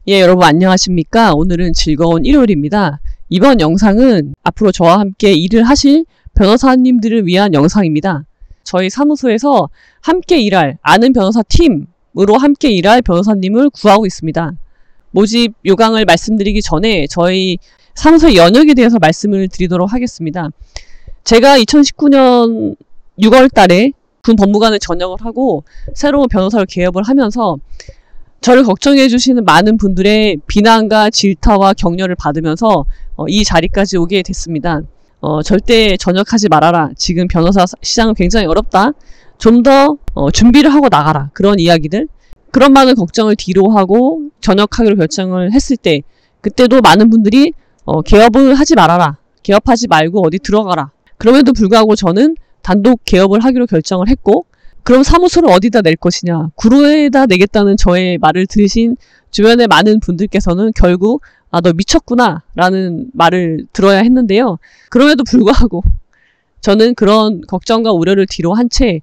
예, 여러분 안녕하십니까? 오늘은 즐거운 일요일입니다. 이번 영상은 앞으로 저와 함께 일을 하실 변호사님들을 위한 영상입니다. 저희 사무소에서 함께 일할 아는 변호사 팀으로 함께 일할 변호사님을 구하고 있습니다. 모집 요강을 말씀드리기 전에 저희 사무소의 연역에 대해서 말씀을 드리도록 하겠습니다. 제가 2019년 6월 달에 군 법무관을 전역을 하고 새로운 변호사로 개업을 하면서 저를 걱정해 주시는 많은 분들의 비난과 질타와 격려를 받으면서 이 자리까지 오게 됐습니다. 절대 전역하지 말아라. 지금 변호사 시장은 굉장히 어렵다. 좀 더 준비를 하고 나가라. 그런 이야기들. 그런 많은 걱정을 뒤로 하고 전역하기로 결정을 했을 때 그때도 많은 분들이 개업을 하지 말아라. 개업하지 말고 어디 들어가라. 그럼에도 불구하고 저는 단독 개업을 하기로 결정을 했고 그럼 사무소를 어디다 낼 것이냐. 구로에다 내겠다는 저의 말을 들으신 주변의 많은 분들께서는 결국 너 미쳤구나 라는 말을 들어야 했는데요. 그럼에도 불구하고 저는 그런 걱정과 우려를 뒤로 한 채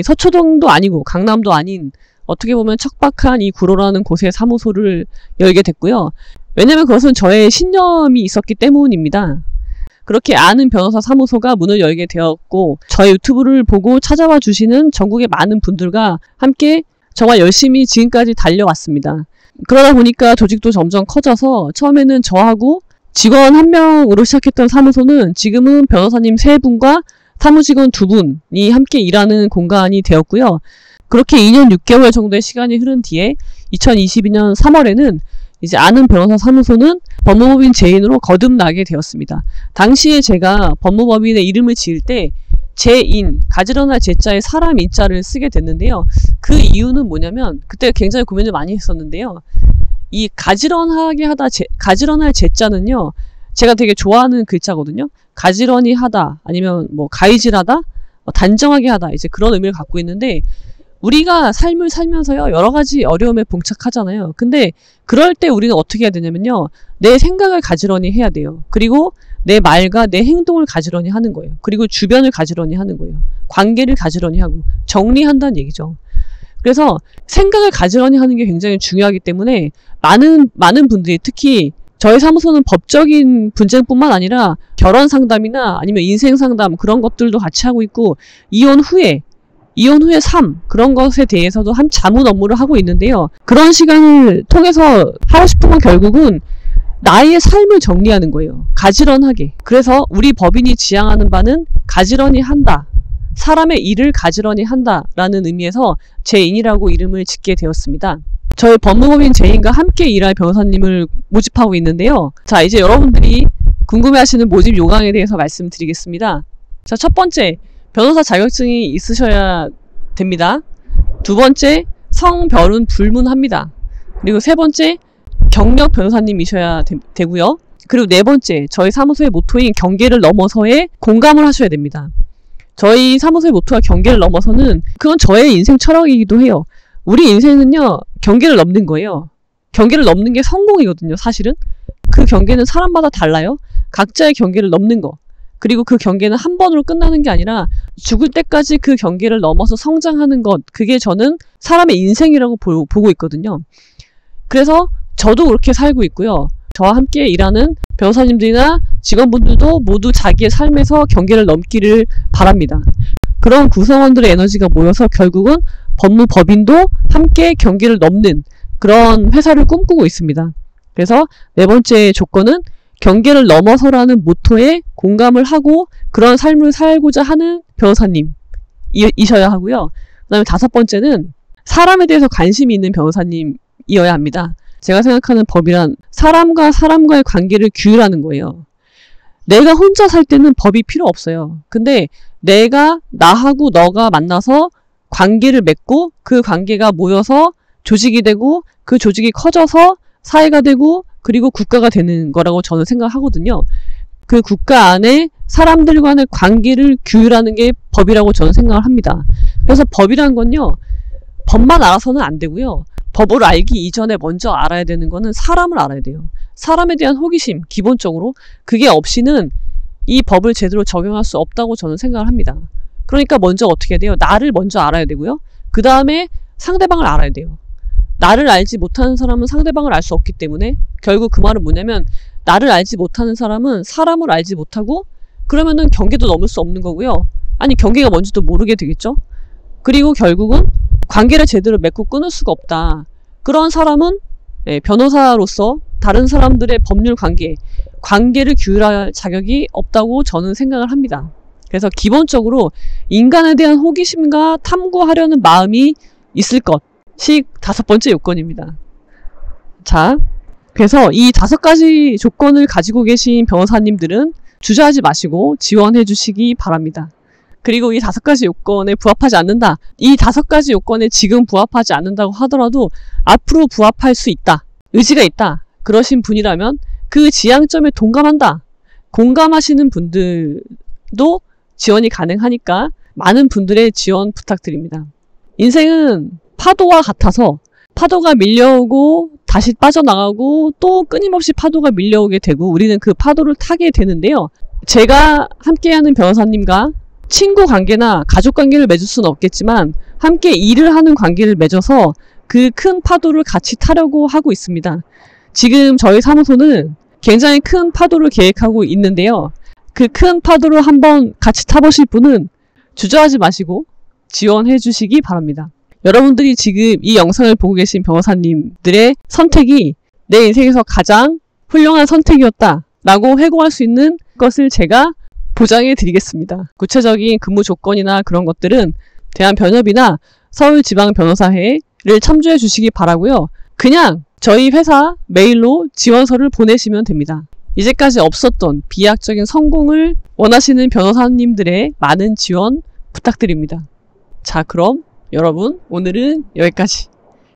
서초동도 아니고 강남도 아닌 어떻게 보면 척박한 이 구로라는 곳에 사무소를 열게 됐고요. 왜냐면 그것은 저의 신념이 있었기 때문입니다. 그렇게 아는 변호사 사무소가 문을 열게 되었고 저의 유튜브를 보고 찾아와 주시는 전국의 많은 분들과 함께 정말 열심히 지금까지 달려왔습니다. 그러다 보니까 조직도 점점 커져서 처음에는 저하고 직원 1명으로 시작했던 사무소는 지금은 변호사님 3분과 사무직원 2분이 함께 일하는 공간이 되었고요. 그렇게 2년 6개월 정도의 시간이 흐른 뒤에 2022년 3월에는 이제 아는 변호사 사무소는 법무법인 제인으로 거듭나게 되었습니다. 당시에 제가 법무법인의 이름을 지을 때 제인, 가지런할 제자에 사람 인자를 쓰게 됐는데요. 그 이유는 뭐냐면 그때 굉장히 고민을 많이 했었는데요. 이 가지런할 제자는요. 제가 되게 좋아하는 글자거든요. 가지런히 하다 아니면 뭐 가이질하다, 단정하게 하다 이제 그런 의미를 갖고 있는데 우리가 삶을 살면서요 여러 가지 어려움에 봉착하잖아요. 근데 그럴 때 우리는 어떻게 해야 되냐면요. 내 생각을 가지런히 해야 돼요. 그리고 내 말과 내 행동을 가지런히 하는 거예요. 그리고 주변을 가지런히 하는 거예요. 관계를 가지런히 하고 정리한다는 얘기죠. 그래서 생각을 가지런히 하는 게 굉장히 중요하기 때문에 많은 분들이 특히 저희 사무소는 법적인 분쟁뿐만 아니라 결혼 상담이나 아니면 인생 상담 그런 것들도 같이 하고 있고 이혼 후에 삶 그런 것에 대해서도 자문 업무를 하고 있는데요. 그런 시간을 통해서 하고 싶은 건 결국은 나의 삶을 정리하는 거예요. 가지런하게. 그래서 우리 법인이 지향하는 바는 가지런히 한다. 사람의 일을 가지런히 한다라는 의미에서 제인이라고 이름을 짓게 되었습니다. 저희 법무법인 제인과 함께 일할 변호사님을 모집하고 있는데요. 자, 이제 여러분들이 궁금해하시는 모집 요강에 대해서 말씀드리겠습니다. 자, 첫 번째. 변호사 자격증이 있으셔야 됩니다. 두 번째, 성별은 불문합니다. 그리고 세 번째, 경력 변호사님이셔야 되고요. 그리고 네 번째, 저희 사무소의 모토인 경계를 넘어서의 공감을 하셔야 됩니다. 저희 사무소의 모토가 경계를 넘어서는 그건 저의 인생 철학이기도 해요. 우리 인생은요, 경계를 넘는 거예요. 경계를 넘는 게 성공이거든요, 사실은. 그 경계는 사람마다 달라요. 각자의 경계를 넘는 거. 그리고 그 경계는 한 번으로 끝나는 게 아니라 죽을 때까지 그 경계를 넘어서 성장하는 것, 그게 저는 사람의 인생이라고 보고 있거든요. 그래서 저도 그렇게 살고 있고요. 저와 함께 일하는 변호사님들이나 직원분들도 모두 자기의 삶에서 경계를 넘기를 바랍니다. 그런 구성원들의 에너지가 모여서 결국은 법무법인도 함께 경계를 넘는 그런 회사를 꿈꾸고 있습니다. 그래서 네 번째 조건은 경계를 넘어서라는 모토에 공감을 하고 그런 삶을 살고자 하는 변호사님이셔야 하고요. 그 다음에 다섯 번째는 사람에 대해서 관심이 있는 변호사님이어야 합니다. 제가 생각하는 법이란 사람과 사람과의 관계를 규율하는 거예요. 내가 혼자 살 때는 법이 필요 없어요. 근데 나하고 너가 만나서 관계를 맺고 그 관계가 모여서 조직이 되고 그 조직이 커져서 사회가 되고 그리고 국가가 되는 거라고 저는 생각하거든요. 그 국가 안에 사람들과의 관계를 규율하는 게 법이라고 저는 생각을 합니다. 그래서 법이란 건요. 법만 알아서는 안 되고요. 법을 알기 이전에 먼저 알아야 되는 거는 사람을 알아야 돼요. 사람에 대한 호기심, 기본적으로 그게 없이는 이 법을 제대로 적용할 수 없다고 저는 생각을 합니다. 그러니까 먼저 어떻게 해야 돼요? 나를 먼저 알아야 되고요. 그 다음에 상대방을 알아야 돼요. 나를 알지 못하는 사람은 상대방을 알 수 없기 때문에 결국 그 말은 뭐냐면 나를 알지 못하는 사람은 사람을 알지 못하고 그러면은 경계도 넘을 수 없는 거고요. 아니 경계가 뭔지도 모르게 되겠죠. 그리고 결국은 관계를 제대로 맺고 끊을 수가 없다. 그런 사람은 변호사로서 다른 사람들의 법률 관계를 규율할 자격이 없다고 저는 생각을 합니다. 그래서 기본적으로 인간에 대한 호기심과 탐구하려는 마음이 있을 것이 5번째 요건입니다. 자, 그래서 이 5가지 조건을 가지고 계신 변호사님들은 주저하지 마시고 지원해 주시기 바랍니다. 그리고 이 5가지 요건에 부합하지 않는다. 이 5가지 요건에 지금 부합하지 않는다고 하더라도 앞으로 부합할 수 있다. 의지가 있다. 그러신 분이라면 그 지향점에 동감한다. 공감하시는 분들도 지원이 가능하니까 많은 분들의 지원 부탁드립니다. 인생은 파도와 같아서 파도가 밀려오고 다시 빠져나가고 또 끊임없이 파도가 밀려오게 되고 우리는 그 파도를 타게 되는데요. 제가 함께하는 변호사님과 친구 관계나 가족 관계를 맺을 수는 없겠지만 함께 일을 하는 관계를 맺어서 그 큰 파도를 같이 타려고 하고 있습니다. 지금 저희 사무소는 굉장히 큰 파도를 계획하고 있는데요. 그 큰 파도를 한번 같이 타보실 분은 주저하지 마시고 지원해 주시기 바랍니다. 여러분들이 지금 이 영상을 보고 계신 변호사님들의 선택이 내 인생에서 가장 훌륭한 선택이었다 라고 회고할 수 있는 것을 제가 보장해 드리겠습니다. 구체적인 근무 조건이나 그런 것들은 대한변협이나 서울지방변호사회를 참조해 주시기 바라고요. 그냥 저희 회사 메일로 지원서를 보내시면 됩니다. 이제까지 없었던 비약적인 성공을 원하시는 변호사님들의 많은 지원 부탁드립니다. 자, 그럼 여러분 오늘은 여기까지.